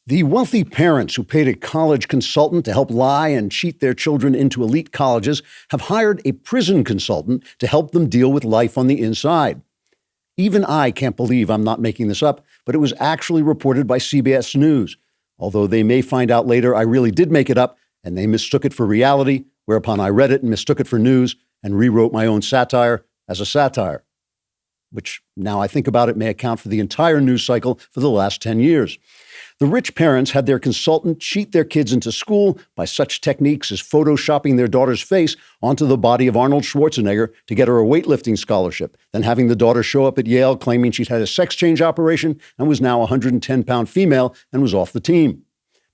The wealthy parents who paid a college consultant to help lie and cheat their children into elite colleges have hired a prison consultant to help them deal with life on the inside. Even I can't believe I'm not making this up, but it was actually reported by CBS News. Although they may find out later I really did make it up and they mistook it for reality, whereupon I read it and mistook it for news and rewrote my own satire as a satire, which now I think about it may account for the entire news cycle for the last 10 years. The rich parents had their consultant cheat their kids into school by such techniques as photoshopping their daughter's face onto the body of Arnold Schwarzenegger to get her a weightlifting scholarship, then having the daughter show up at Yale claiming she'd had a sex change operation and was now a 110-pound female and was off the team.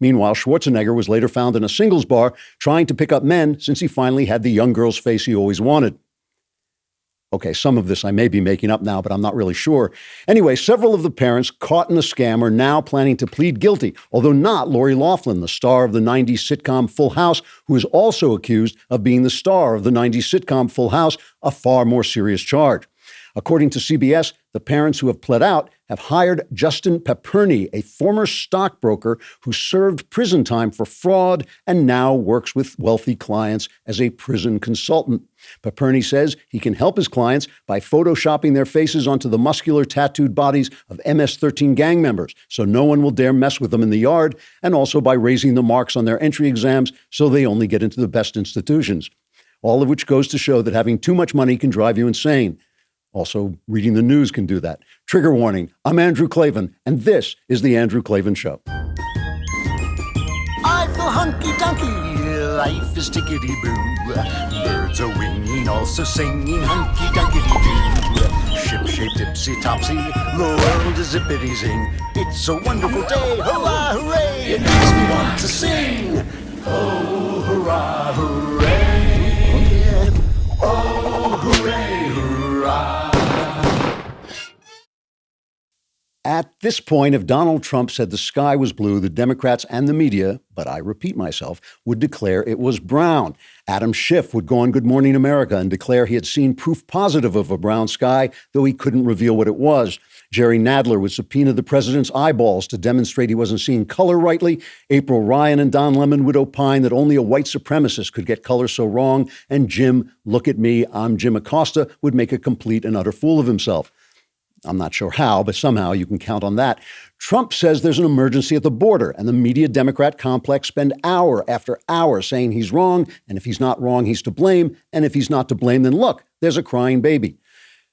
Meanwhile, Schwarzenegger was later found in a singles bar trying to pick up men since he finally had the young girl's face he always wanted. Okay, some of this I may be making up now, but I'm not really sure. Anyway, several of the parents caught in the scam are now planning to plead guilty, although not Lori Loughlin, the star of the 90s sitcom Full House, who is also accused of being the star of the 90s sitcom Full House, a far more serious charge. According to CBS, the parents who have pled out have hired Justin Pepperny, a former stockbroker who served prison time for fraud and now works with wealthy clients as a prison consultant. Pepperny says he can help his clients by photoshopping their faces onto the muscular tattooed bodies of MS-13 gang members so no one will dare mess with them in the yard, and also by raising the marks on their entry exams so they only get into the best institutions. All of which goes to show that having too much money can drive you insane. Also, reading the news can do that. Trigger warning, I'm Andrew Klavan, and this is The Andrew Klavan Show. I feel hunky-dunky, life is tickety-boo. Birds are winging, also singing hunky-dunky-doo. Ship-shaped, tipsy-topsy, the world is zippity-zing. It's a wonderful day, hurrah, hooray! It makes me want to sing. Oh, hurrah, hooray! Oh, hooray, hurrah! At this point, if Donald Trump said the sky was blue, the Democrats and the media, but I repeat myself, would declare it was brown. Adam Schiff would go on Good Morning America and declare he had seen proof positive of a brown sky, though he couldn't reveal what it was. Jerry Nadler would subpoena the president's eyeballs to demonstrate he wasn't seeing color rightly. April Ryan and Don Lemon would opine that only a white supremacist could get color so wrong. And Jim, look at me, I'm Jim Acosta, would make a complete and utter fool of himself. I'm not sure how, but somehow you can count on that. Trump says there's an emergency at the border, and the media Democrat complex spend hour after hour saying he's wrong, and if he's not wrong, he's to blame, and if he's not to blame, then look, there's a crying baby.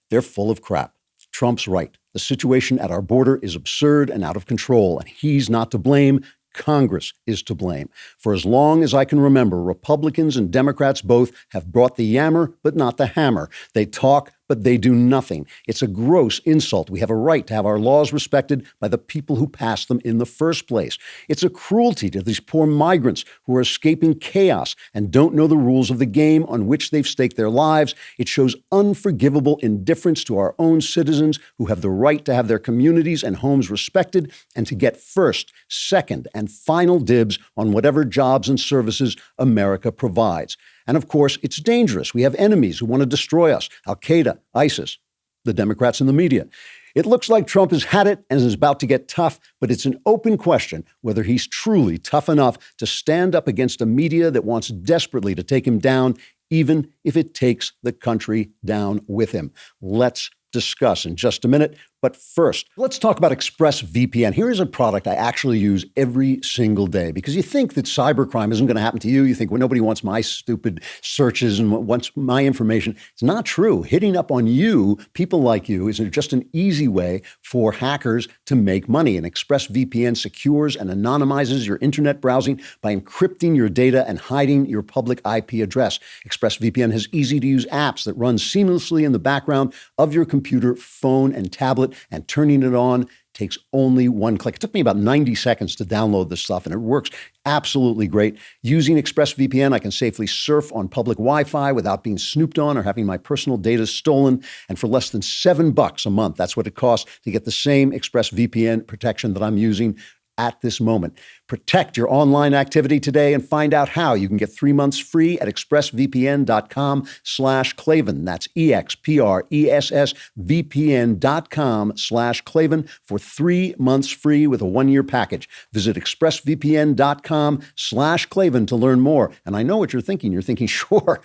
They're full of crap. Trump's right. The situation at our border is absurd and out of control, and he's not to blame. Congress is to blame. For as long as I can remember, Republicans and Democrats both have brought the yammer, but not the hammer. They talk, but they do nothing. It's a gross insult. We have a right to have our laws respected by the people who passed them in the first place. It's a cruelty to these poor migrants who are escaping chaos and don't know the rules of the game on which they've staked their lives. It shows unforgivable indifference to our own citizens who have the right to have their communities and homes respected and to get first, second, and final dibs on whatever jobs and services America provides. And of course, it's dangerous. We have enemies who want to destroy us. Al-Qaeda, ISIS, the Democrats and the media. It looks like Trump has had it and is about to get tough, but it's an open question whether he's truly tough enough to stand up against a media that wants desperately to take him down, even if it takes the country down with him. Let's discuss in just a minute. But first, let's talk about Expressvpn. Here is a product I actually use every single day because you think that cybercrime isn't going to happen to you. You think, well, nobody wants my stupid searches and wants my information. It's not true. Hitting up on you, people like you, is just an easy way for hackers to make money. And Expressvpn secures and anonymizes your internet browsing by encrypting your data and hiding your public IP address. Expressvpn has easy-to-use apps that run seamlessly in the background of your computer, phone, and tablet, and turning it on takes only one click. It took me about 90 seconds to download this stuff, and it works absolutely great. Using ExpressVPN, I can safely surf on public Wi-Fi without being snooped on or having my personal data stolen. And for less than $7 a month, that's what it costs to get the same ExpressVPN protection that I'm using at this moment. Protect your online activity today and find out how. You can get 3 months free at expressvpn.com/Klavan. That's expressvpn.com/Klavan for 3 months free with a 1-year package. Visit expressvpn.com/Klavan to learn more. And I know what you're thinking. You're thinking, sure,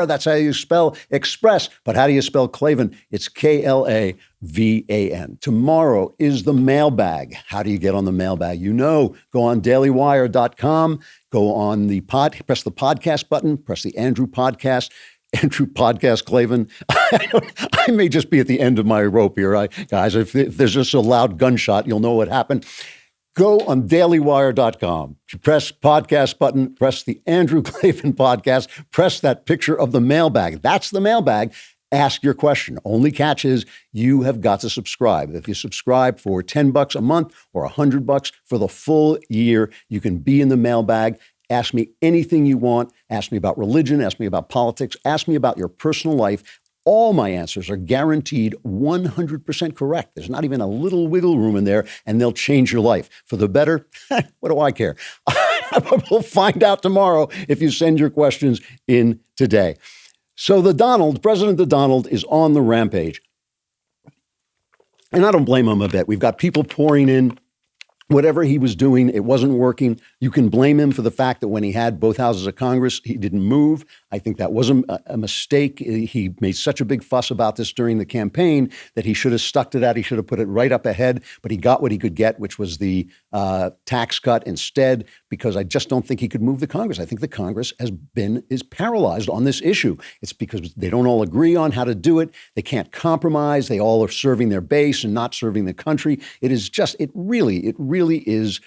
that's how you spell Express. But how do you spell Klavan? It's Klavan. Tomorrow is the mailbag. How do you get on the mailbag? Go on dailywire.com, go on press the podcast button, press the Andrew Podcast Klavan. I may just be at the end of my rope here, guys. If there's just a loud gunshot, you'll know what happened. Go on dailywire.com, press podcast button, press the Andrew Klavan Podcast, press that picture of the mailbag. That's the mailbag. Ask your question. Only catch is you have got to subscribe. If you subscribe for $10 a month or $100 for the full year, you can be in the mailbag. Ask me anything you want. Ask me about religion. Ask me about politics. Ask me about your personal life. All my answers are guaranteed 100% correct. There's not even a little wiggle room in there, and they'll change your life. For the better, what do I care? We'll find out tomorrow if you send your questions in today. So President Donald is on the rampage. And I don't blame him a bit. We've got people pouring in. Whatever he was doing, it wasn't working. You can blame him for the fact that when he had both houses of Congress, he didn't move. I think that was a mistake. He made such a big fuss about this during the campaign that he should have stuck to that. He should have put it right up ahead, but he got what he could get, which was the tax cut instead, because I just don't think he could move the Congress. I think the Congress is paralyzed on this issue. It's because they don't all agree on how to do it. They can't compromise. They all are serving their base and not serving the country. It really is.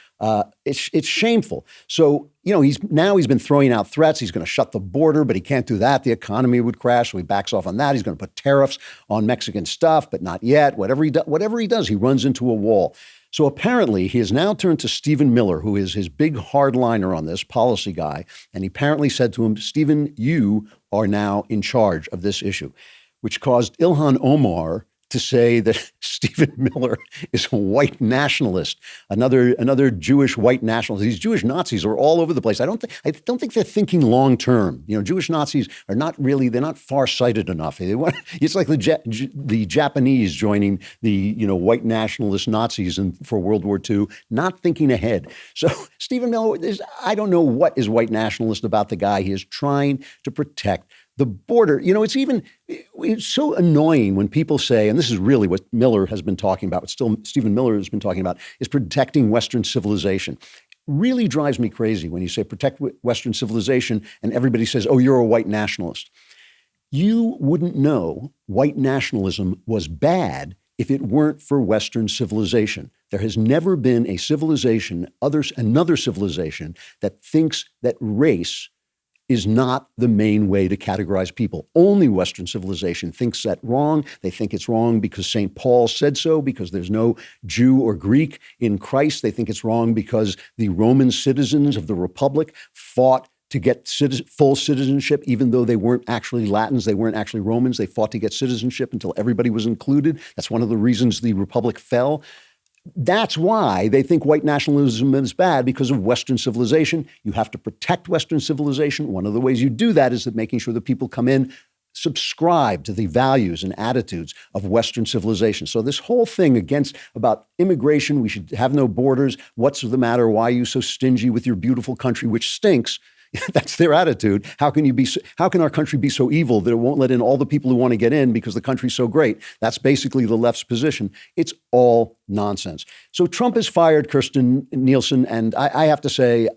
It's shameful. So, he's been throwing out threats. He's going to shut the border, but he can't do that. The economy would crash. So he backs off on that. He's going to put tariffs on Mexican stuff, but not yet. Whatever he does, he runs into a wall. So apparently he has now turned to Stephen Miller, who is his big hardliner on this, policy guy. And he apparently said to him, Stephen, you are now in charge of this issue, which caused Ilhan Omar to say that Stephen Miller is a white nationalist, another Jewish white nationalist. These Jewish Nazis are all over the place. I don't think they're thinking long term. Jewish Nazis are they're not far-sighted enough. It's like the Japanese joining the white nationalist Nazis for World War II, not thinking ahead. So Stephen Miller, I don't know what is white nationalist about the guy. He is trying to protect the border. It's so annoying when people say, and this is really what Miller has been talking about, what still Stephen Miller has been talking about, is protecting Western civilization. Really drives me crazy when you say protect Western civilization and everybody says, oh, you're a white nationalist. You wouldn't know white nationalism was bad if it weren't for Western civilization. There has never been a civilization, another civilization, that thinks that race is not the main way to categorize people. Only Western civilization thinks that wrong. They think it's wrong because St. Paul said so, because there's no Jew or Greek in Christ. They think it's wrong because the Roman citizens of the Republic fought to get full citizenship, even though they weren't actually Latins, they weren't actually Romans. They fought to get citizenship until everybody was included. That's one of the reasons the Republic fell. That's why they think white nationalism is bad, because of Western civilization. You have to protect Western civilization. One of the ways you do that is that making sure that people come in, subscribe to the values and attitudes of Western civilization. So this whole thing about immigration, we should have no borders. What's the matter? Why are you so stingy with your beautiful country, which stinks? That's their attitude. How can our country be so evil that it won't let in all the people who want to get in because the country's so great? That's basically the left's position. It's all nonsense. So Trump has fired Kirstjen Nielsen, and I have to say,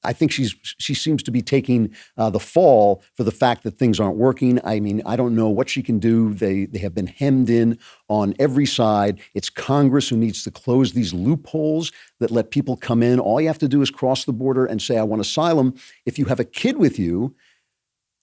I think she seems to be taking the fall for the fact that things aren't working. I mean, I don't know what she can do. They have been hemmed in on every side. It's Congress who needs to close these loopholes that let people come in. All you have to do is cross the border and say, I want asylum. If you have a kid with you,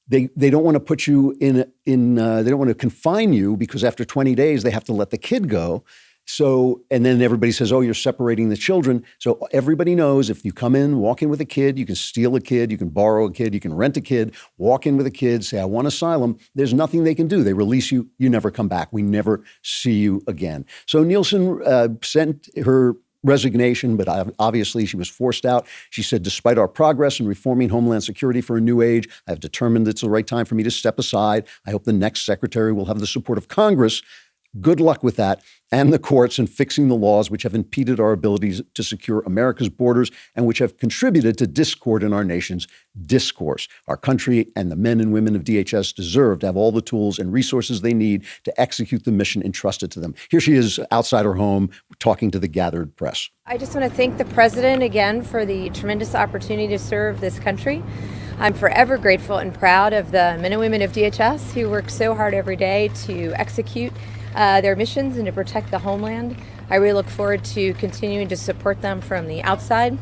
they don't want to put you they don't want to confine you, because after 20 days, they have to let the kid go. So, and then everybody says, oh, you're separating the children. So everybody knows if you come in, walk in with a kid, you can steal a kid, you can borrow a kid, you can rent a kid, walk in with a kid, say, I want asylum. There's nothing they can do. They release you. You never come back. We never see you again. So Nielsen sent her resignation, but obviously she was forced out. She said, despite our progress in reforming Homeland Security for a new age, I have determined it's the right time for me to step aside. I hope the next secretary will have the support of Congress. Good luck with that, and the courts in fixing the laws which have impeded our abilities to secure America's borders and which have contributed to discord in our nation's discourse. Our country and the men and women of DHS deserve to have all the tools and resources they need to execute the mission entrusted to them. Here she is outside her home talking to the gathered press. I just want to thank the president again for the tremendous opportunity to serve this country. I'm forever grateful and proud of the men and women of DHS who work so hard every day to execute their missions and to protect the homeland. I really look forward to continuing to support them from the outside.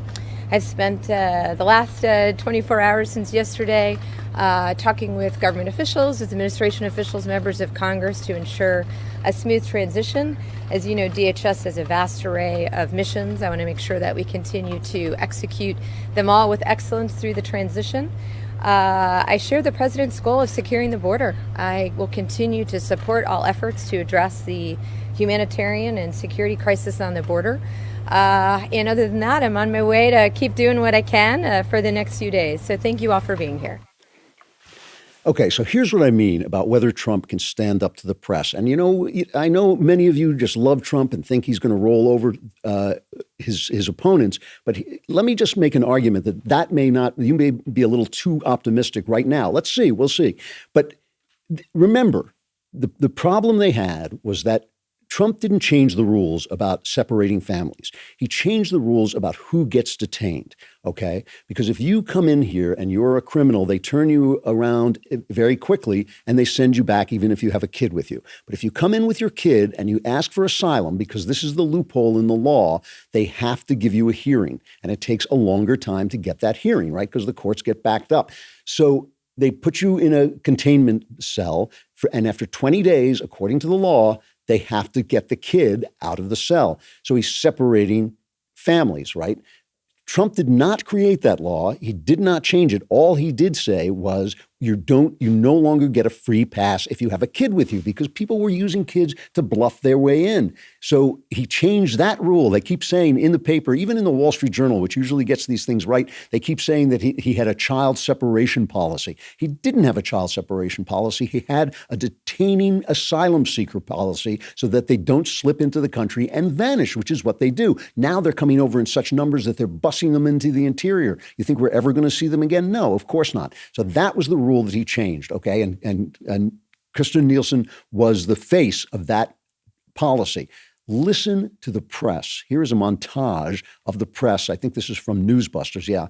I've spent the last 24 hours since yesterday talking with government officials, with administration officials, members of Congress to ensure a smooth transition. As you know, DHS has a vast array of missions. I want to make sure that we continue to execute them all with excellence through the transition. I share the president's goal of securing the border. I will continue to support all efforts to address the humanitarian and security crisis on the border. And other than that, I'm on my way to keep doing what I can for the next few days. So thank you all for being here. Okay, so here's what I mean about whether Trump can stand up to the press. And, you know, I know many of you just love Trump and think he's going to roll over his opponents. But let me just make an argument that may not, you may be a little too optimistic right now. Let's see, we'll see. But remember, the problem they had was that Trump didn't change the rules about separating families. He changed the rules about who gets detained, okay? Because if you come in here and you're a criminal, they turn you around very quickly and they send you back even if you have a kid with you. But if you come in with your kid and you ask for asylum, because this is the loophole in the law, they have to give you a hearing. And it takes a longer time to get that hearing, right? Because the courts get backed up. So they put you in a containment cell, and after 20 days, according to the law, they have to get the kid out of the cell. So he's separating families, right? Trump did not create that law. He did not change it. All he did say was you no longer get a free pass if you have a kid with you, because people were using kids to bluff their way in. So he changed that rule. They keep saying in the paper, even in the Wall Street Journal, which usually gets these things right, they keep saying that he had a child separation policy. He didn't have a child separation policy. He had a detaining asylum seeker policy so that they don't slip into the country and vanish, which is what they do. Now they're coming over in such numbers that they're busing them into the interior. You think we're ever going to see them again? No, of course not. So that was the rule that he changed, okay? And Kirstjen Nielsen was the face of that policy. Listen to the press. Here is a montage of the press. I think this is from Newsbusters, yeah.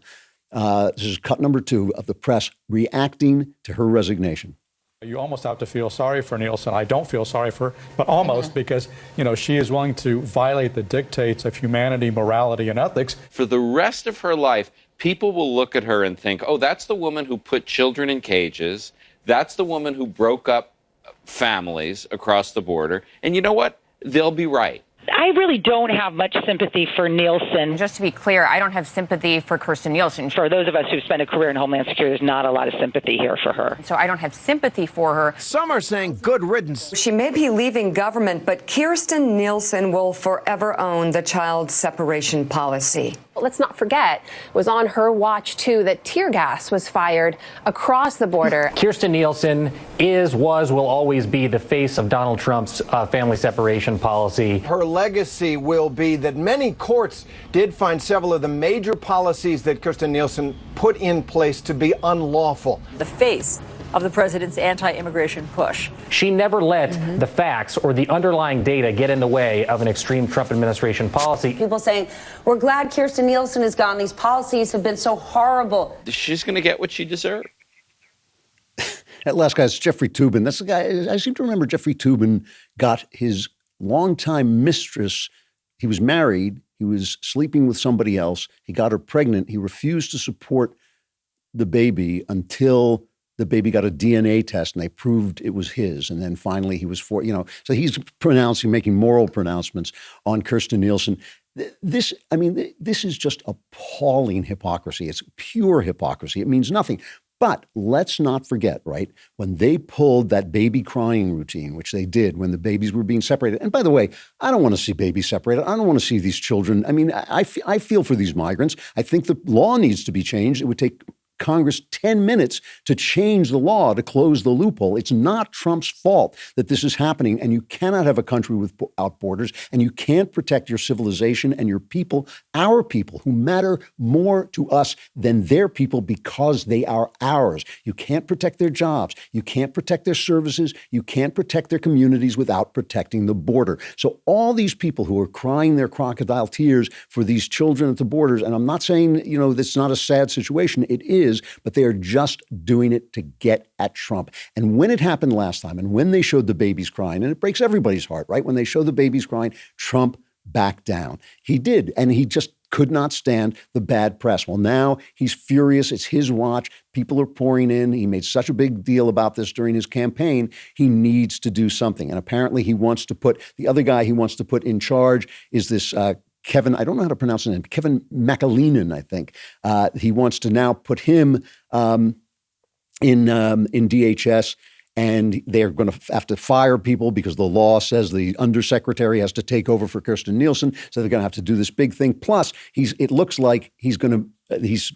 This is cut number 2 of the press reacting to her resignation. You almost have to feel sorry for Nielsen. I don't feel sorry for her, but almost, because, you know, she is willing to violate the dictates of humanity, morality, and ethics. For the rest of her life, people will look at her and think, oh, that's the woman who put children in cages. That's the woman who broke up families across the border. And you know what? They'll be right. I really don't have much sympathy for Nielsen. Just to be clear, I don't have sympathy for Kirstjen Nielsen. For those of us who've spent a career in Homeland Security, there's not a lot of sympathy here for her. So I don't have sympathy for her. Some are saying good riddance. She may be leaving government, but Kirstjen Nielsen will forever own the child separation policy. Let's not forget, it was on her watch, too, that tear gas was fired across the border. Kirstjen Nielsen will always be the face of Donald Trump's family separation policy. Her legacy will be that many courts did find several of the major policies that Kirstjen Nielsen put in place to be unlawful. The face of the president's anti-immigration push. She never let the facts or the underlying data get in the way of an extreme Trump administration policy. People saying, we're glad Kirstjen Nielsen is gone. These policies have been so horrible. She's going to get what she deserved. That last guy's Jeffrey Toobin. That's the guy, I seem to remember Jeffrey Toobin got his longtime mistress. He was married. He was sleeping with somebody else. He got her pregnant. He refused to support the baby until the baby got a DNA test and they proved it was his. And then finally he was so he's making moral pronouncements on Kirstjen Nielsen. This is just appalling hypocrisy. It's pure hypocrisy. It means nothing. But let's not forget, right, when they pulled that baby crying routine, which they did when the babies were being separated. And by the way, I don't want to see babies separated. I don't want to see these children. I mean, I feel for these migrants. I think the law needs to be changed. It would take Congress 10 minutes to change the law to close the loophole. It's not Trump's fault that this is happening, and you cannot have a country without borders, and you can't protect your civilization and your people, our people, who matter more to us than their people because they are ours. You can't protect their jobs. You can't protect their services. You can't protect their communities without protecting the border. So all these people who are crying their crocodile tears for these children at the borders, and I'm not saying, you know, that's not a sad situation. It is. But they are just doing it to get at Trump. And when it happened last time, and when they showed the babies crying, and it breaks everybody's heart, right? When they show the babies crying, Trump backed down. He did. And he just could not stand the bad press. Well, now he's furious. It's his watch. People are pouring in. He made such a big deal about this during his campaign. He needs to do something. And apparently he wants to put, the other guy he wants to put in charge is this Kevin, I don't know how to pronounce his name, Kevin McAleenan, I think. He wants to now put him in DHS, and they're going to have to fire people because the law says the undersecretary has to take over for Kirstjen Nielsen. So they're going to have to do this big thing. Plus, it looks like he's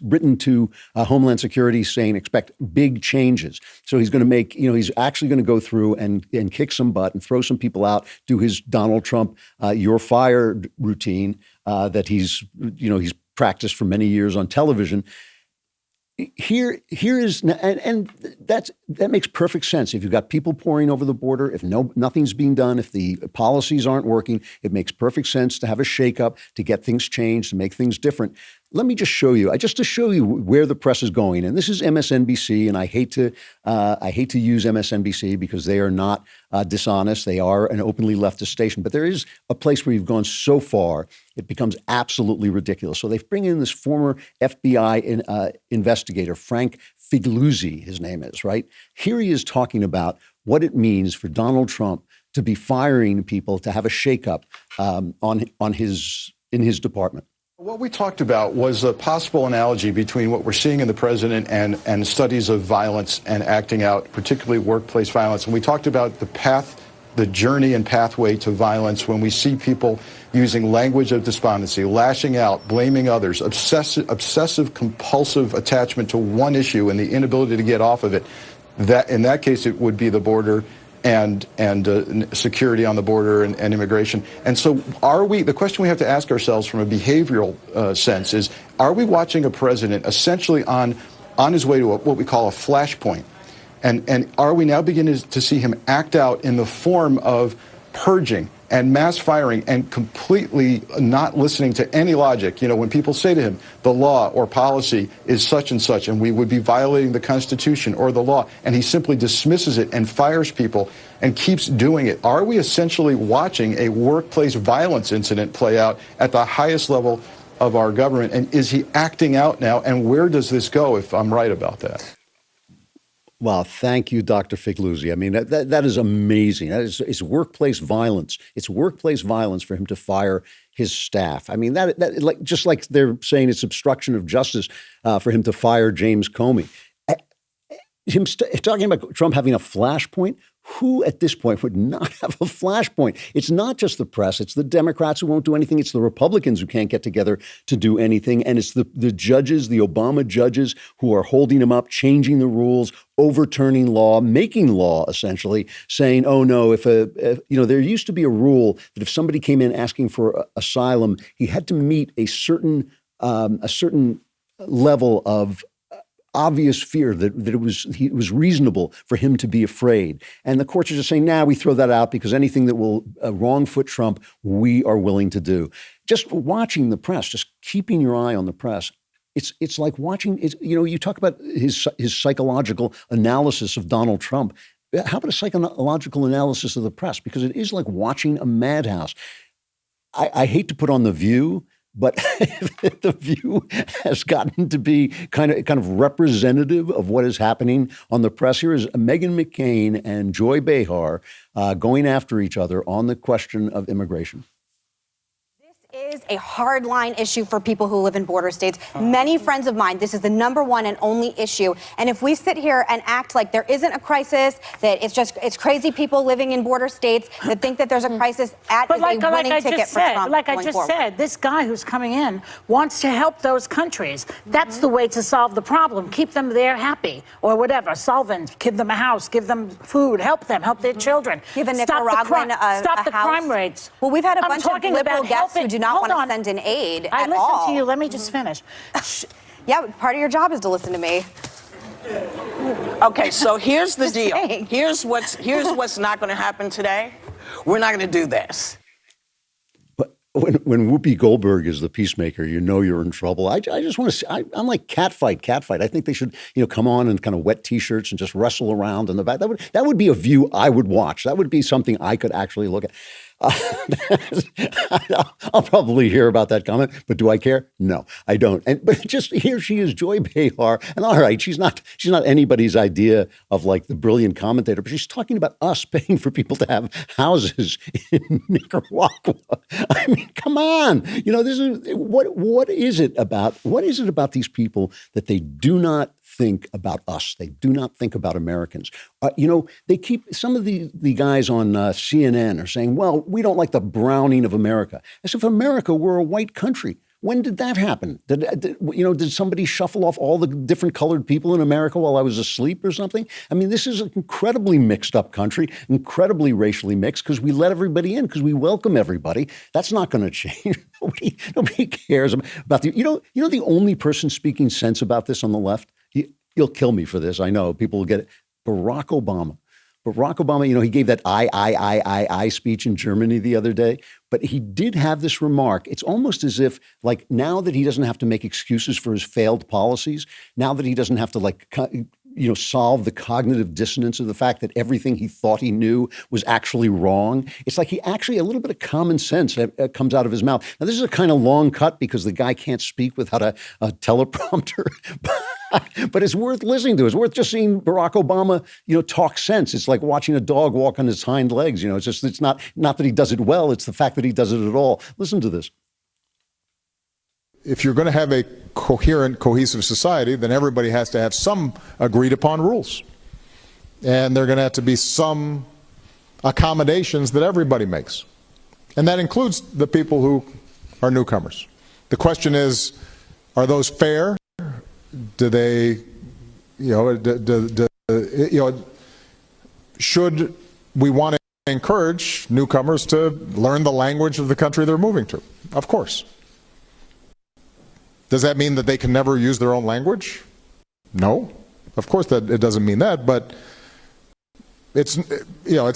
written to Homeland Security saying expect big changes. So he's going to make, he's actually going to go through and kick some butt and throw some people out, do his Donald Trump, you're fired routine that he's practiced for many years on television. Here is, and that makes perfect sense. If you've got people pouring over the border, if nothing's being done, if the policies aren't working, it makes perfect sense to have a shakeup, to get things changed, to make things different. Let me just show you, just to show you where the press is going. And this is MSNBC, and I hate to use MSNBC because they are not dishonest. They are an openly leftist station. But there is a place where you've gone so far, it becomes absolutely ridiculous. So they bring in this former FBI investigator, Frank Figliuzzi, his name is, right? Here he is talking about what it means for Donald Trump to be firing people, to have a shakeup in his department. What we talked about was a possible analogy between what we're seeing in the president and studies of violence and acting out, particularly workplace violence. And we talked about the journey and pathway to violence when we see people using language of despondency, lashing out, blaming others, obsessive compulsive attachment to one issue and the inability to get off of it. That in that case, it would be the border and security on the border and immigration. And so the question we have to ask ourselves from a behavioral sense is, are we watching a president essentially on his way to what we call a flashpoint? And are we now beginning to see him act out in the form of purging and mass firing and completely not listening to any logic? When people say to him, the law or policy is such and such, and we would be violating the Constitution or the law, and he simply dismisses it and fires people and keeps doing it. Are we essentially watching a workplace violence incident play out at the highest level of our government? And is he acting out now? And where does this go if I'm right about that? Well, thank you, Dr. Figliuzzi. I mean, that is amazing. It's workplace violence. It's workplace violence for him to fire his staff. I mean, that just like they're saying it's obstruction of justice for him to fire James Comey. Him talking about Trump having a flashpoint. Who at this point would not have a flashpoint? It's not just the press. It's the Democrats who won't do anything. It's the Republicans who can't get together to do anything. And it's the judges, the Obama judges, who are holding him up, changing the rules, overturning law, making law, essentially, saying, oh, no, if there used to be a rule that if somebody came in asking for asylum, he had to meet a certain level of obvious fear that it was reasonable for him to be afraid. And the courts are just saying, we throw that out because anything that will wrong foot Trump, we are willing to do. Just watching the press, just keeping your eye on the press. It's like watching, you talk about his psychological analysis of Donald Trump. How about a psychological analysis of the press? Because it is like watching a madhouse. I hate to put on The View, but The View has gotten to be kind of representative of what is happening on the press. Here is Meghan McCain and Joy Behar going after each other on the question of immigration. This is a hardline issue for people who live in border states. Many friends of mine, this is the number one and only issue. And if we sit here and act like there isn't a crisis, that it's crazy people living in border states that think that there's a crisis, is a winning ticket for Trump. Like I just said, this guy who's coming in wants to help those countries. That's the way to solve the problem. Keep them there happy or whatever. Solvent, give them a house, give them food, help them, help their children. Give a Nicaraguan Stop the house. Crime rates. Well, we've had a bunch of liberal guests who do not want to send in aid I at listen all. to you. Let me just finish. Yeah, part of your job is to listen to me. Okay, so here's the deal. Here's what's not going to happen today. We're not going to do this. But when Whoopi Goldberg is the peacemaker, you know you're in trouble. I just want to see, I'm like catfight. I think they should, come on and kind of wet T-shirts and just wrestle around in the back. That would be a view I would watch. That would be something I could actually look at. I'll probably hear about that comment, but do I care? No, I don't. But just here she is, Joy Behar, and all right, she's not anybody's idea of like the brilliant commentator, but she's talking about us paying for people to have houses in Nicaragua. I mean, come on, this is what is it about these people that they do not think about us? They do not think about Americans. They keep some of the guys on CNN are saying, well, we don't like the browning of America. As if America were a white country. When did that happen? Did somebody shuffle off all the different colored people in America while I was asleep or something? I mean, this is an incredibly mixed up country, incredibly racially mixed because we let everybody in, because we welcome everybody. That's not going to change. Nobody cares about the, the only person speaking sense about this on the left, you'll kill me for this. I know people will get it. Barack Obama. Barack Obama, he gave that I speech in Germany the other day, but he did have this remark. It's almost as if, like, now that he doesn't have to make excuses for his failed policies, now that he doesn't have to, solve the cognitive dissonance of the fact that everything he thought he knew was actually wrong. It's like he actually, a little bit of common sense comes out of his mouth. Now, this is a kind of long cut because the guy can't speak without a teleprompter. But it's worth listening to. It's worth just seeing Barack Obama, talk sense. It's like watching a dog walk on his hind legs. It's not that he does it well. It's the fact that he does it at all. Listen to this. If you're going to have a coherent, cohesive society, then everybody has to have some agreed upon rules. And there are going to have to be some accommodations that everybody makes. And that includes the people who are newcomers. The question is, are those fair? Do they, should we want to encourage newcomers to learn the language of the country they're moving to? Of course. Does that mean that they can never use their own language? No, of course that it doesn't mean that, but it's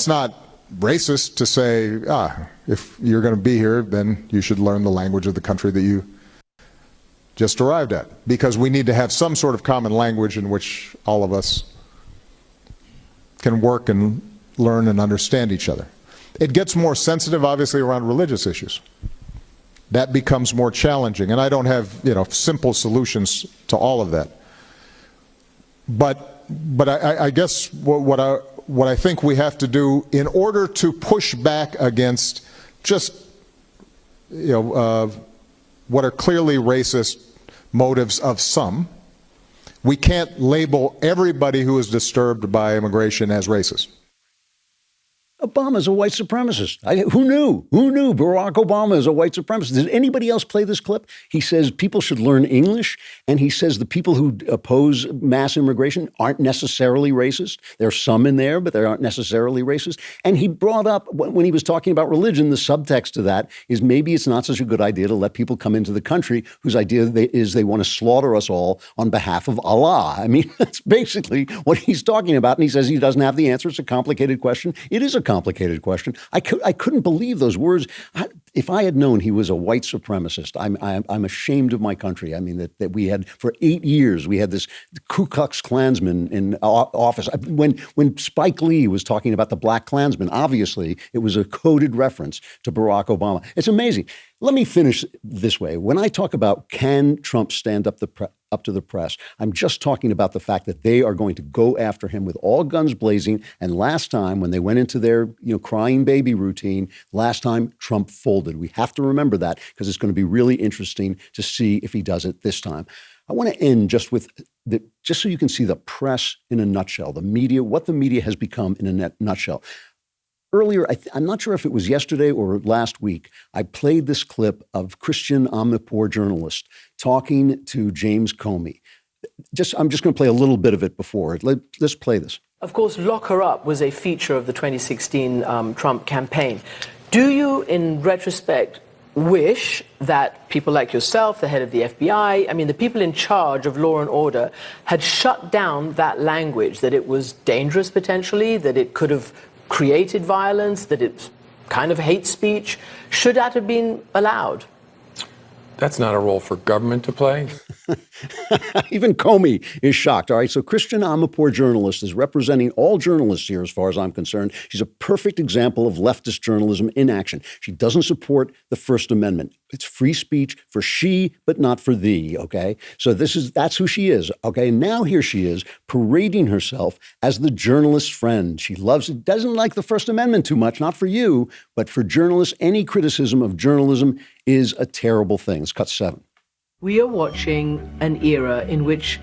not racist to say, if you're going to be here, then you should learn the language of the country that you just arrived at, because we need to have some sort of common language in which all of us can work and learn and understand each other. It gets more sensitive, obviously, around religious issues. That becomes more challenging, and I don't have, simple solutions to all of that. But I guess what I think we have to do in order to push back against just, what are clearly racist motives of some, we can't label everybody who is disturbed by immigration as racist. Obama's a white supremacist. Who knew? Who knew Barack Obama is a white supremacist? Did anybody else play this clip? He says people should learn English, and he says the people who oppose mass immigration aren't necessarily racist. There are some in there, but they aren't necessarily racist. And he brought up, when he was talking about religion, the subtext to that is maybe it's not such a good idea to let people come into the country whose idea is they want to slaughter us all on behalf of Allah. I mean, that's basically what he's talking about. And he says he doesn't have the answer. It's a complicated question. It is a complicated question. I couldn't believe those words. If I had known he was a white supremacist, I'm ashamed of my country. I mean, that we had, for 8 years, we had this Ku Klux Klansman in office. When Spike Lee was talking about the Black Klansman, obviously, it was a coded reference to Barack Obama. It's amazing. Let me finish this way. When I talk about can Trump stand up up to the press. I'm just talking about the fact that they are going to go after him with all guns blazing. And last time, when they went into their crying baby routine, last time Trump folded. We have to remember that because it's going to be really interesting to see if he does it this time. I want to end just with just so you can see the press in a nutshell, the media, what the media has become in a nutshell. Earlier, I'm not sure if it was yesterday or last week, I played this clip of Christian Amanpour journalist talking to James Comey. I'm just going to play a little bit of it before. Let's play this. Of course, lock her up was a feature of the 2016 Trump campaign. Do you, in retrospect, wish that people like yourself, the head of the FBI, the people in charge of law and order, had shut down that language, that it was dangerous potentially, that it could have created violence, that it's kind of hate speech? Should that have been allowed? That's not a role for government to play. Even Comey is shocked. All right, so Christian Amanpour journalist is representing all journalists here as far as I'm concerned. She's a perfect example of leftist journalism in action. She doesn't support the First Amendment. It's free speech for she, but not for thee, okay? So that's who she is, okay? Now here she is parading herself as the journalist's friend. She doesn't like the First Amendment too much, not for you, but for journalists. Any criticism of journalism is a terrible thing. It's cut 7. We are watching an era in which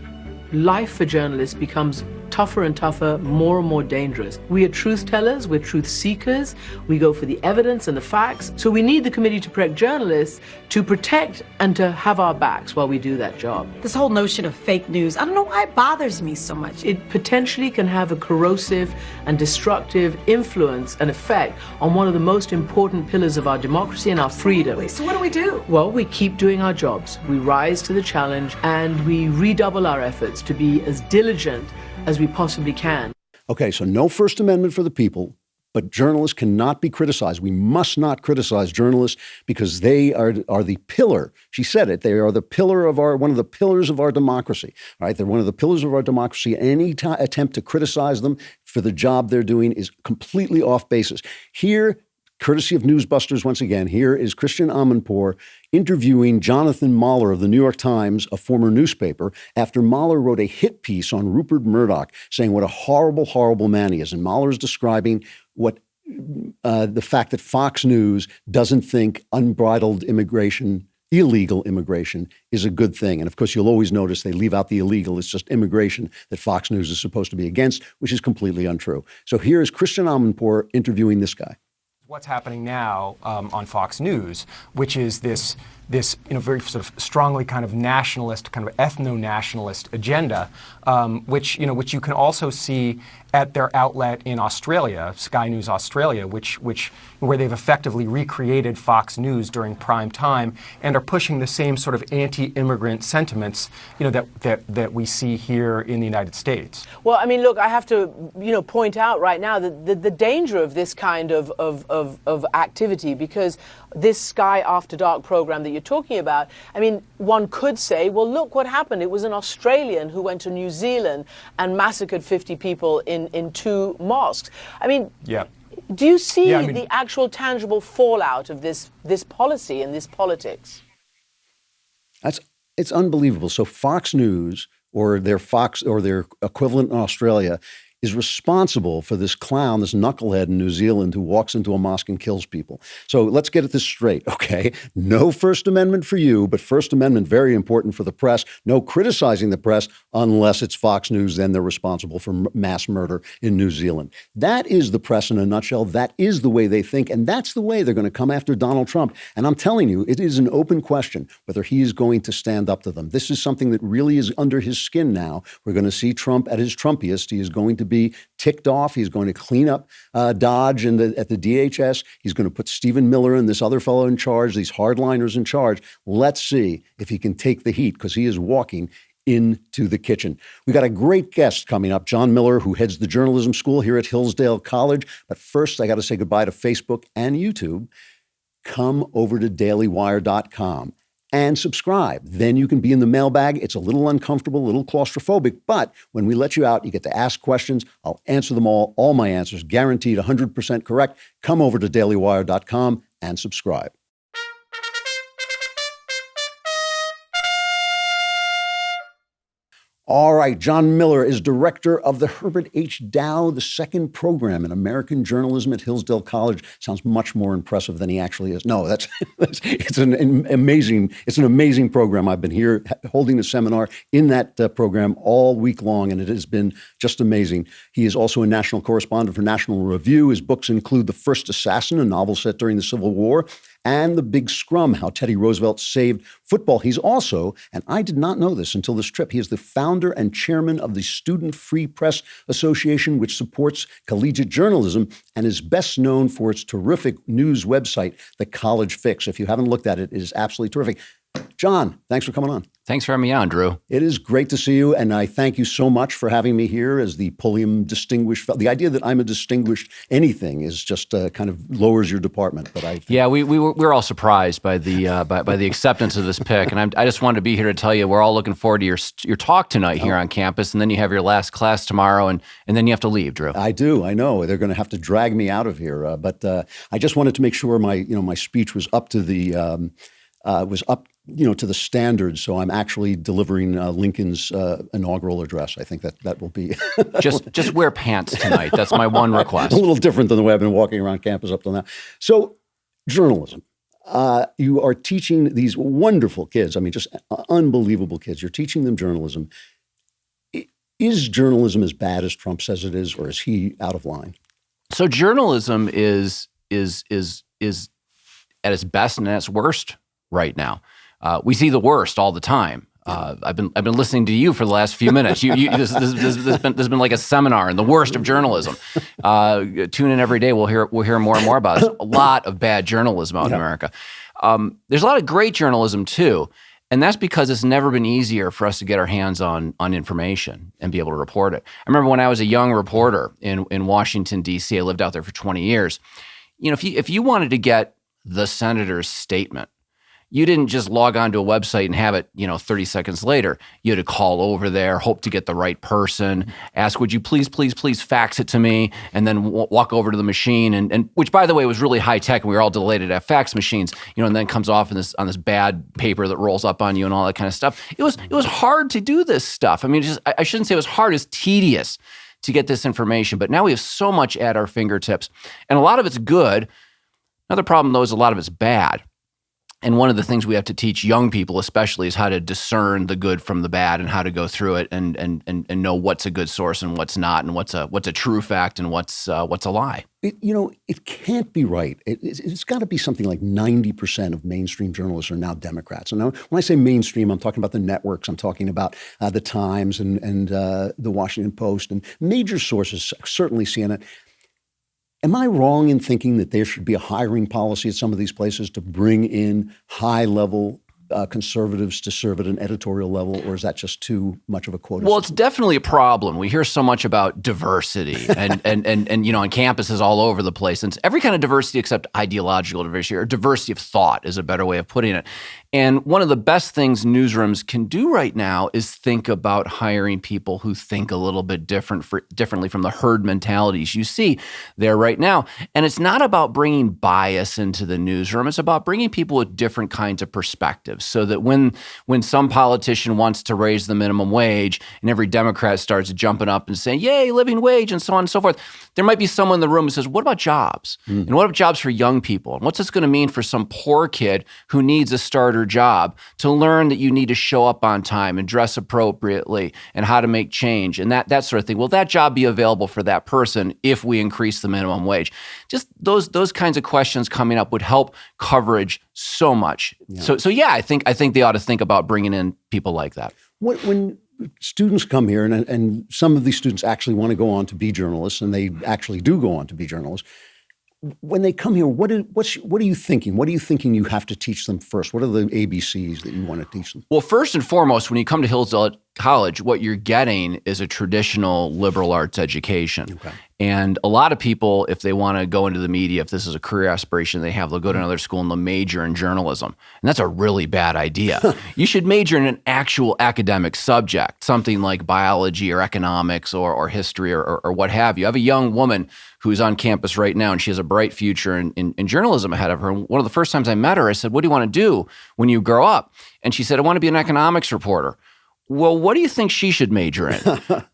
life for journalists becomes tougher and tougher, more and more dangerous. We are truth tellers, we're truth seekers, we go for the evidence and the facts. So we need the Committee to Protect Journalists to protect and to have our backs while we do that job. This whole notion of fake news, I don't know why it bothers me so much. It potentially can have a corrosive and destructive influence and effect on one of the most important pillars of our democracy and our freedom. So what do we do? Well, we keep doing our jobs. We rise to the challenge and we redouble our efforts to be as diligent as we possibly can. Okay, so no First Amendment for the people, but journalists cannot be criticized. We must not criticize journalists because they are the pillar. She said it. They are the pillar of one of the pillars of our democracy. All right, they're one of the pillars of our democracy. Any attempt to criticize them for the job they're doing is completely off basis. Here, courtesy of Newsbusters once again, here is Christian Amanpour interviewing Jonathan Mahler of the New York Times, a former newspaper, after Mahler wrote a hit piece on Rupert Murdoch saying what a horrible, horrible man he is. And Mahler is describing what the fact that Fox News doesn't think unbridled immigration, illegal immigration, is a good thing. And of course, you'll always notice they leave out the illegal. It's just immigration that Fox News is supposed to be against, which is completely untrue. So here is Christian Amanpour interviewing this guy. What's happening now on Fox News, which is this very sort of strongly kind of nationalist, kind of ethno-nationalist agenda, which you can also see at their outlet in Australia, Sky News Australia, where they've effectively recreated Fox News during prime time and are pushing the same sort of anti-immigrant sentiments, that we see here in the United States. Well, look, I have to, point out right now that the danger of this kind of activity, because this Sky After Dark program that you're talking about, one could say, well, look what happened. It was an Australian who went to New Zealand and massacred 50 people in 2 mosques. Yeah. Do you see the actual tangible fallout of this policy and this politics? It's unbelievable. So Fox News or their equivalent in Australia is responsible for this clown, this knucklehead in New Zealand who walks into a mosque and kills people. So let's get this straight, okay? No First Amendment for you, but First Amendment very important for the press. No criticizing the press unless it's Fox News, then they're responsible for mass murder in New Zealand. That is the press in a nutshell. That is the way they think, and that's the way they're going to come after Donald Trump. And I'm telling you, it is an open question whether he is going to stand up to them. This is something that really is under his skin now. We're going to see Trump at his Trumpiest. He is going to be ticked off. He's going to clean up Dodge at the DHS. He's going to put Stephen Miller and this other fellow in charge, these hardliners in charge. Let's see if he can take the heat, because he is walking into the kitchen. We got a great guest coming up, John Miller, who heads the journalism school here at Hillsdale College. But first, I got to say goodbye to Facebook and YouTube. Come over to dailywire.com. and subscribe. Then you can be in the mailbag. It's a little uncomfortable, a little claustrophobic, but when we let you out, you get to ask questions. I'll answer them all my answers, guaranteed 100% correct. Come over to dailywire.com and subscribe. All right, John Miller is director of the Herbert H. Dow II program in American journalism at Hillsdale College. Sounds much more impressive than he actually is. No, it's an amazing program. I've been here holding a seminar in that program all week long, and it has been just amazing. He is also a national correspondent for National Review. His books include The First Assassin, a novel set during the Civil War, and The Big Scrum, How Teddy Roosevelt Saved Football. He's also, and I did not know this until this trip, he is the founder and chairman of the Student Free Press Association, which supports collegiate journalism and is best known for its terrific news website, The College Fix. If you haven't looked at it, it is absolutely terrific. John, thanks for coming on. Thanks for having me on, Drew. It is great to see you, and I thank you so much for having me here as the Pulliam Distinguished Fellow. The idea that I'm a distinguished anything is just kind of lowers your department. But we're all surprised by the by the acceptance of this pick, and I just wanted to be here to tell you we're all looking forward to your talk tonight here on campus, and then you have your last class tomorrow, and then you have to leave, Drew. I do. I know they're going to have to drag me out of here, but I just wanted to make sure my speech was up to the to the standards. So I'm actually delivering Lincoln's inaugural address. I think that will be just wear pants tonight. That's my one request. A little different than the way I've been walking around campus up till now. So journalism. You are teaching these wonderful kids. I mean, just unbelievable kids. You're teaching them journalism. Is journalism as bad as Trump says it is, or is he out of line? So journalism is at its best and at its worst right now. We see the worst all the time. I've been listening to you for the last few minutes. This has been like a seminar in the worst of journalism. Tune in every day. We'll hear more and more about it. A lot of bad journalism out in America. There's a lot of great journalism too, and that's because it's never been easier for us to get our hands on information and be able to report it. I remember when I was a young reporter in Washington D.C. I lived out there for 20 years. If you wanted to get the senator's statement, you didn't just log on to a website and have it, 30 seconds later. You had to call over there, hope to get the right person, ask, would you please fax it to me, and then walk over to the machine, and which, by the way, was really high tech, and we were all delighted to have fax machines, and then comes off on this bad paper that rolls up on you and all that kind of stuff. It was hard to do this stuff. I mean, I shouldn't say it was hard, it's tedious to get this information, but now we have so much at our fingertips, and a lot of it's good. Another problem, though, is a lot of it's bad. And one of the things we have to teach young people especially is how to discern the good from the bad and how to go through it and know what's a good source and what's not, and what's a true fact and what's a lie. It can't be right. It's got to be something like 90% of mainstream journalists are now Democrats. And when I say mainstream, I'm talking about the networks. I'm talking about the Times and the Washington Post and major sources, certainly CNN. Am I wrong in thinking that there should be a hiring policy at some of these places to bring in high-level conservatives to serve at an editorial level, or is that just too much of a quota? Well, it's definitely a problem. We hear so much about diversity and on campuses all over the place. And it's every kind of diversity except ideological diversity, or diversity of thought is a better way of putting it. And one of the best things newsrooms can do right now is think about hiring people who think a little bit differently from the herd mentalities you see there right now. And it's not about bringing bias into the newsroom. It's about bringing people with different kinds of perspectives, so that when some politician wants to raise the minimum wage and every Democrat starts jumping up and saying, yay, living wage, and so on and so forth, there might be someone in the room who says, what about jobs? And what about jobs for young people? And what's this going to mean for some poor kid who needs a starter job to learn that you need to show up on time and dress appropriately and how to make change and that sort of thing? Will that job be available for that person if we increase the minimum wage? Just those kinds of questions coming up would help coverage so much. Yeah. So yeah, I think they ought to think about bringing in people like that. When students come here, and some of these students actually want to go on to be journalists, and they actually do go on to be journalists. When they come here, what are you thinking? What are you thinking you have to teach them first? What are the ABCs that you want to teach them? Well, first and foremost, when you come to Hillsdale College, what you're getting is a traditional liberal arts education. Okay. And a lot of people, if they want to go into the media, if this is a career aspiration they have, they'll go to another school and they'll major in journalism. And that's a really bad idea. You should major in an actual academic subject, something like biology or economics or history or what have you. I have a young woman who's on campus right now, and she has a bright future in journalism ahead of her. And one of the first times I met her, I said, what do you want to do when you grow up? And she said, I want to be an economics reporter. well, what do you think she should major in,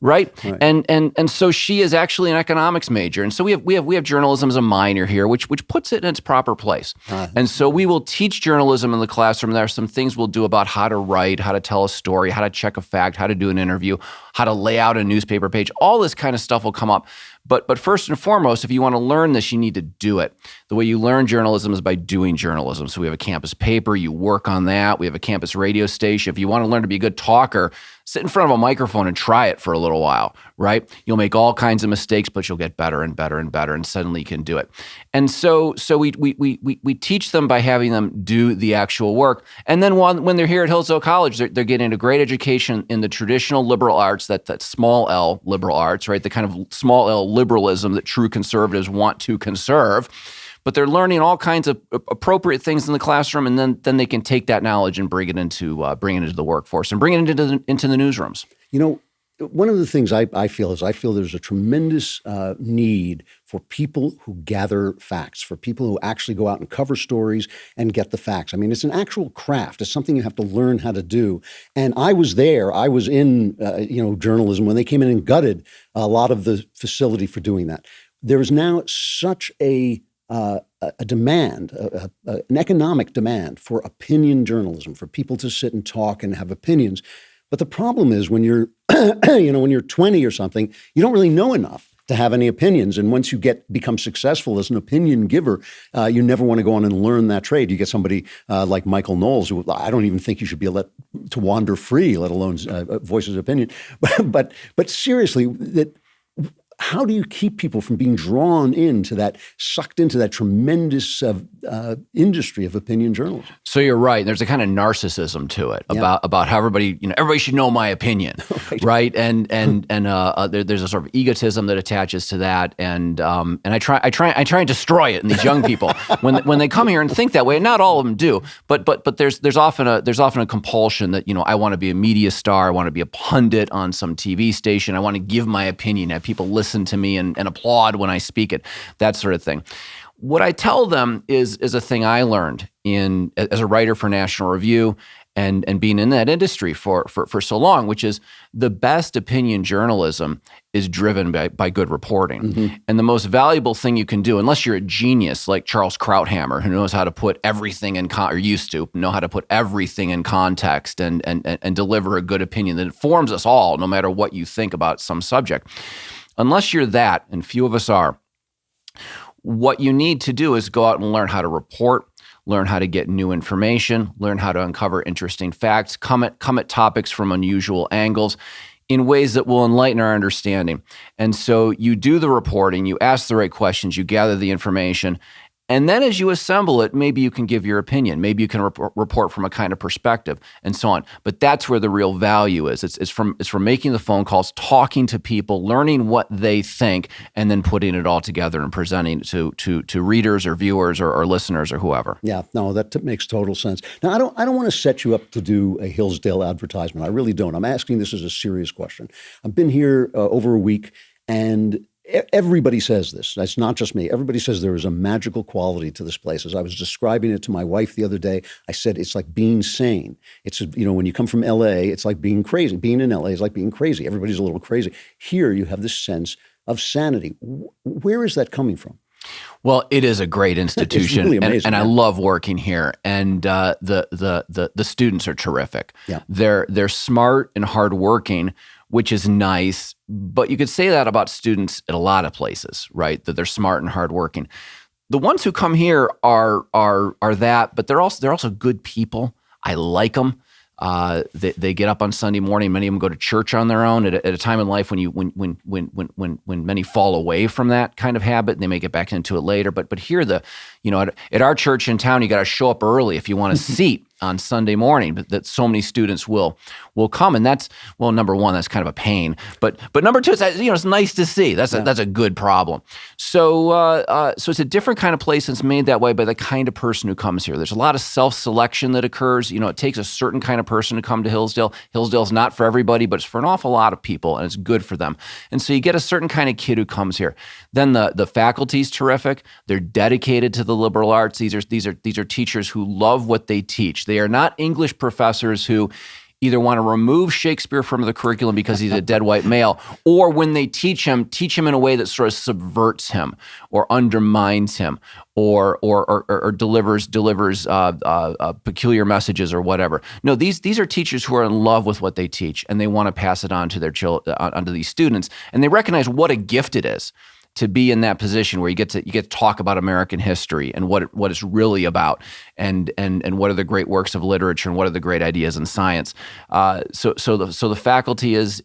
right? And so she is actually an economics major, and so we have journalism as a minor here, which puts it in its proper place. And so we will teach journalism in the classroom. There are some things we'll do about how to write, how to tell a story, how to check a fact, how to do an interview, how to lay out a newspaper page. All this kind of stuff will come up. But first and foremost, if you want to learn this, you need to do it. The way you learn journalism is by doing journalism. So we have a campus paper, you work on that. We have a campus radio station. If you want to learn to be a good talker, sit in front of a microphone and try it for a little while, right? You'll make all kinds of mistakes, but you'll get better and better and better, and suddenly you can do it. And so we teach them by having them do the actual work. And then when they're here at Hillsdale College, they're getting a great education in the traditional liberal arts, that small L liberal arts, right? The kind of small L liberalism that true conservatives want to conserve. But they're learning all kinds of appropriate things in the classroom, and then they can take that knowledge and bring it into the workforce and bring it into the newsrooms. You know, one of the things I feel there's a tremendous need for people who gather facts, for people who actually go out and cover stories and get the facts. I mean, it's an actual craft. It's something you have to learn how to do. And I was there. I was in journalism when they came in and gutted a lot of the facility for doing that. There is now such a demand, an economic demand for opinion journalism, for people to sit and talk and have opinions. But the problem is when you're, when you're 20 or something, you don't really know enough to have any opinions. And once you become successful as an opinion giver, you never want to go on and learn that trade. You get somebody like Michael Knowles, who I don't even think you should be let to wander free, let alone voice his opinion. But seriously, how do you keep people from being sucked into that tremendous industry of opinion journalism? So you're right. There's a kind of narcissism to it about how everybody should know my opinion, right? And there's a sort of egotism that attaches to that, and I try and destroy it in these young people when they come here and think that way. And not all of them do, but there's often a compulsion that I want to be a media star, I want to be a pundit on some TV station, I want to give my opinion, have people listen to me and applaud when I speak it, that sort of thing. What I tell them is a thing I learned as a writer for National Review and being in that industry for so long, which is the best opinion journalism is driven by good reporting. Mm-hmm. And the most valuable thing you can do, unless you're a genius like Charles Krauthammer, who knows how to put everything or used to know how to put everything in context and deliver a good opinion that informs us all, no matter what you think about some subject. Unless you're that, and few of us are, what you need to do is go out and learn how to report, learn how to get new information, learn how to uncover interesting facts, come at topics from unusual angles in ways that will enlighten our understanding. And so you do the reporting, you ask the right questions, you gather the information, and then as you assemble it, maybe you can give your opinion. Maybe you can report from a kind of perspective and so on. But that's where the real value is. It's from making the phone calls, talking to people, learning what they think, and then putting it all together and presenting it to readers or viewers or listeners or whoever. Yeah, no, that makes total sense. Now, I don't want to set you up to do a Hillsdale advertisement. I really don't. I'm asking this as a serious question. I've been here over a week, and everybody says this. That's not just me. Everybody says there is a magical quality to this place. As I was describing it to my wife the other day, I said it's like being sane. It's, when you come from L.A., it's like being crazy. Being in L.A. is like being crazy. Everybody's a little crazy. Here, you have this sense of sanity. Where is that coming from? Well, it is a great institution, it's really amazing, and I love working here. And the students are terrific. Yeah. They're smart and hardworking, which is nice. But you could say that about students at a lot of places, right? That they're smart and hardworking. The ones who come here are that, but they're also good people. I like them. They get up on Sunday morning. Many of them go to church on their own at a time in life when many fall away from that kind of habit, and they may get back into it later. But here, at our church in town, you got to show up early if you want a seat on Sunday morning. But that so many students will come, and that's, well, number one, that's kind of a pain. But number two, it's nice to see. That's a good problem. So it's a different kind of place, and it's made that way by the kind of person who comes here. There's a lot of self-selection that occurs. It takes a certain kind of person to come to Hillsdale. Hillsdale's not for everybody, but it's for an awful lot of people, and it's good for them. And so you get a certain kind of kid who comes here. Then the faculty's terrific. They're dedicated to the liberal arts. These are teachers who love what they teach. They are not English professors who, either want to remove Shakespeare from the curriculum because he's a dead white male, or when they teach him in a way that sort of subverts him or undermines him or delivers peculiar messages or whatever. No, these are teachers who are in love with what they teach, and they want to pass it on to their onto these students, and they recognize what a gift it is to be in that position where you get to talk about American history and what it's really about, and what are the great works of literature and what are the great ideas in science. So the faculty is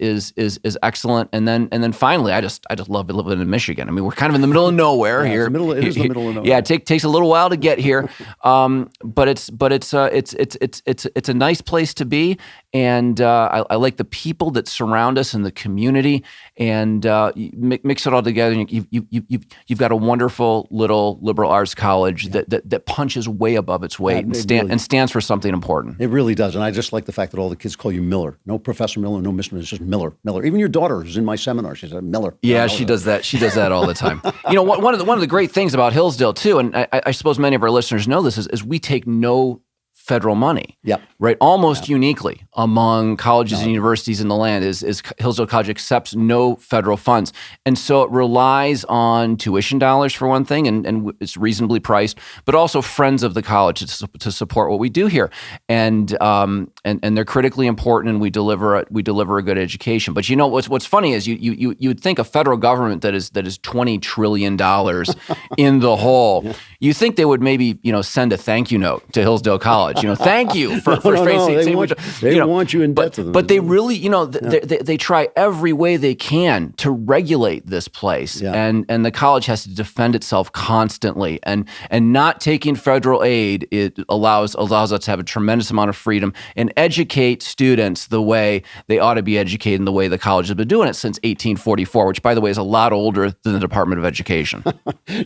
excellent, and then finally, I just love living in Michigan. I mean, we're kind of in the middle of nowhere here. It is the middle of nowhere. Yeah, it takes a little while to get here, but it's a nice place to be, and I like the people that surround us in the community, and you mix it all together. And you've got a wonderful little liberal arts college that punches way above its weight and stands for something important. It really does, and I just like the fact that all the kids call you Miller. No Professor Miller, no Mr. Miller, it's just Miller. Even your daughter who's in my seminar, she said Miller. Yeah, she does that. She does that all the time. One of the great things about Hillsdale too, and I suppose many of our listeners know this, is we take no federal money. Yep. Right. Almost uniquely among colleges and universities in the land is Hillsdale College accepts no federal funds. And so it relies on tuition dollars for one thing, and it's reasonably priced, but also friends of the college to support what we do here. And they're critically important, and we deliver a good education. But what's funny is you would think a federal government that is $20 trillion in the hole, you think they would maybe, send a thank you note to Hillsdale College. Thank you for facing. They want you in debt to them. But they really, they try every way they can to regulate this place, and the college has to defend itself constantly. And not taking federal aid, it allows us to have a tremendous amount of freedom and educate students the way they ought to be educated, and the way the college has been doing it since 1844, which, by the way, is a lot older than the Department of Education.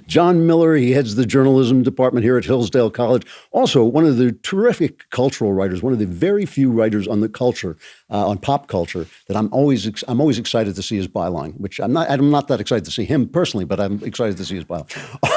John Miller, he heads the journalism department here at Hillsdale College. Also, one of the terrific cultural writers, one of the very few writers on the culture, on pop culture, that I'm always excited to see his byline. Which I'm not that excited to see him personally, but I'm excited to see his byline.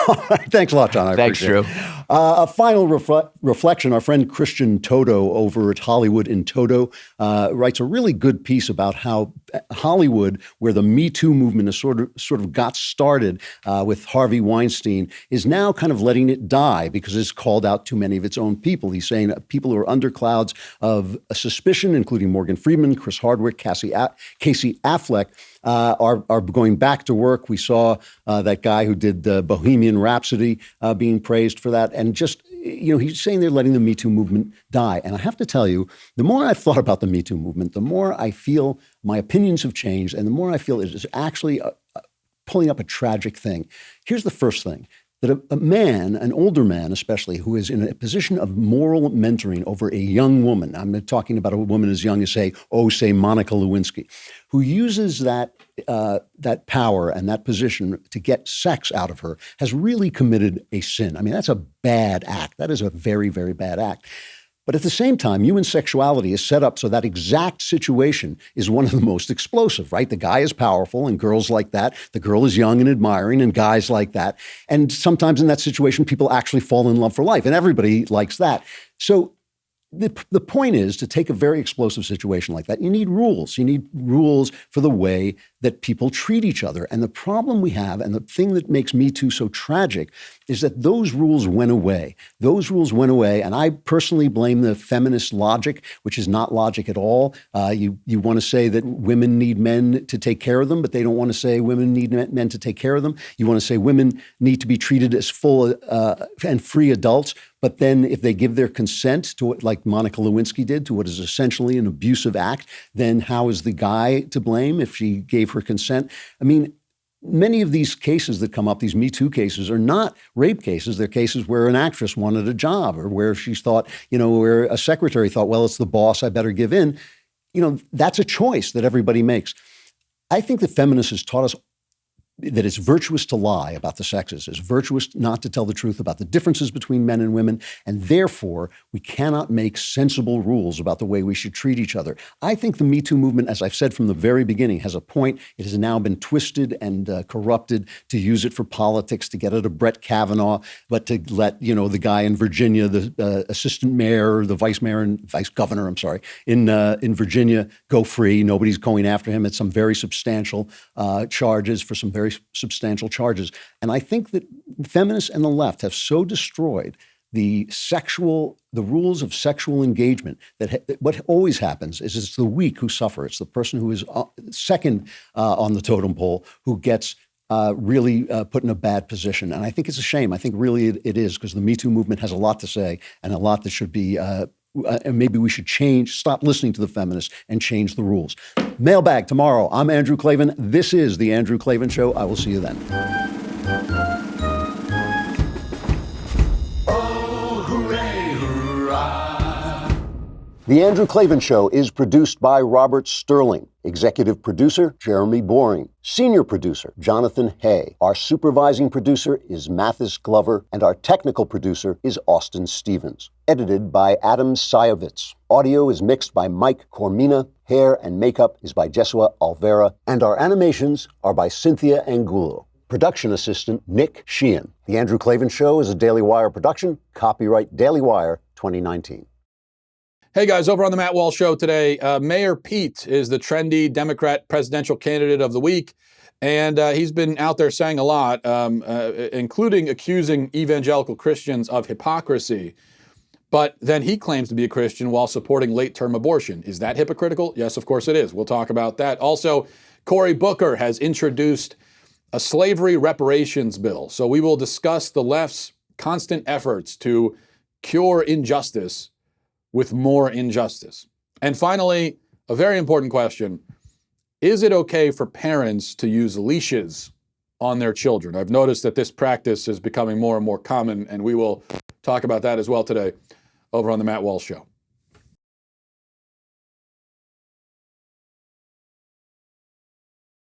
All right, thanks a lot, John. Thanks, Drew. A final reflection. Our friend Christian Toto over at Hollywood in Toto writes a really good piece about how Hollywood, where the Me Too movement has sort of got started with Harvey Weinstein, is now kind of letting it die because it's called out too many of its own people. He's saying people who are under clouds of suspicion, including Morgan Freeman, Chris Hardwick, Casey Affleck, are going back to work. We saw that guy who did Bohemian Rhapsody being praised for that. And just, he's saying they're letting the Me Too movement die. And I have to tell you, the more I've thought about the Me Too movement, the more I feel my opinions have changed, and the more I feel it is actually pulling up a tragic thing. Here's the first thing. That a man, an older man especially, who is in a position of moral mentoring over a young woman, I'm talking about a woman as young as, say Monica Lewinsky, who uses that power and that position to get sex out of her, has really committed a sin. I mean, that's a bad act. That is a very, very bad act. But at the same time, human sexuality is set up so that exact situation is one of the most explosive, right? The guy is powerful, and girls like that. The girl is young and admiring, and guys like that. And sometimes in that situation, people actually fall in love for life, and everybody likes that. So the point is, to take a very explosive situation like that, you need rules. You need rules for the way that people treat each other. And the problem we have, and the thing that makes Me Too so tragic, is that those rules went away. Those rules went away, and I personally blame the feminist logic, which is not logic at all. You want to say that women need men to take care of them, but they don't want to say women need men to take care of them. You want to say women need to be treated as full and free adults, but then if they give their consent to what, like Monica Lewinsky did, to what is essentially an abusive act, then how is the guy to blame if she gave her consent? I mean, many of these cases that come up, these Me Too cases, are not rape cases. They're cases where an actress wanted a job, or where she's thought, where a secretary thought, well, it's the boss, I better give in. That's a choice that everybody makes. I think the feminists has taught us that it's virtuous to lie about the sexes. It's virtuous not to tell the truth about the differences between men and women, and therefore we cannot make sensible rules about the way we should treat each other. I think the Me Too movement, as I've said from the very beginning, has a point. It has now been twisted and corrupted to use it for politics, to get at a Brett Kavanaugh, but to let the guy in Virginia, the assistant mayor, the vice mayor and vice governor, in Virginia, go free. Nobody's going after him. It's some very substantial charges for some very substantial charges. And I think that feminists and the left have so destroyed the rules of sexual engagement that what always happens is it's the weak who suffer. It's the person who is second on the totem pole who gets really put in a bad position. And I think it's a shame. I think really it is, because the Me Too movement has a lot to say and a lot that should be and maybe we should stop listening to the feminists and change the rules. Mailbag tomorrow. I'm Andrew Klavan. This is The Andrew Klavan Show. I will see you then. Oh, hooray, hurrah. The Andrew Klavan Show is produced by Robert Sterling. Executive producer, Jeremy Boring. Senior producer, Jonathan Hay. Our supervising producer is Mathis Glover, and our technical producer is Austin Stevens. Edited by Adam Sayevitz. Audio is mixed by Mike Cormina. Hair and makeup is by Jesua Alvera. And our animations are by Cynthia Angulo. Production assistant, Nick Sheehan. The Andrew Klavan Show is a Daily Wire production. Copyright Daily Wire 2019. Hey guys, over on the Matt Walsh Show today, Mayor Pete is the trendy Democrat presidential candidate of the week. And he's been out there saying a lot, including accusing evangelical Christians of hypocrisy. But then he claims to be a Christian while supporting late-term abortion. Is that hypocritical? Yes, of course it is. We'll talk about that. Also, Cory Booker has introduced a slavery reparations bill. So we will discuss the left's constant efforts to cure injustice with more injustice. And finally, a very important question. Is it okay for parents to use leashes on their children? I've noticed that this practice is becoming more and more common, and we will talk about that as well today over on the Matt Walsh Show.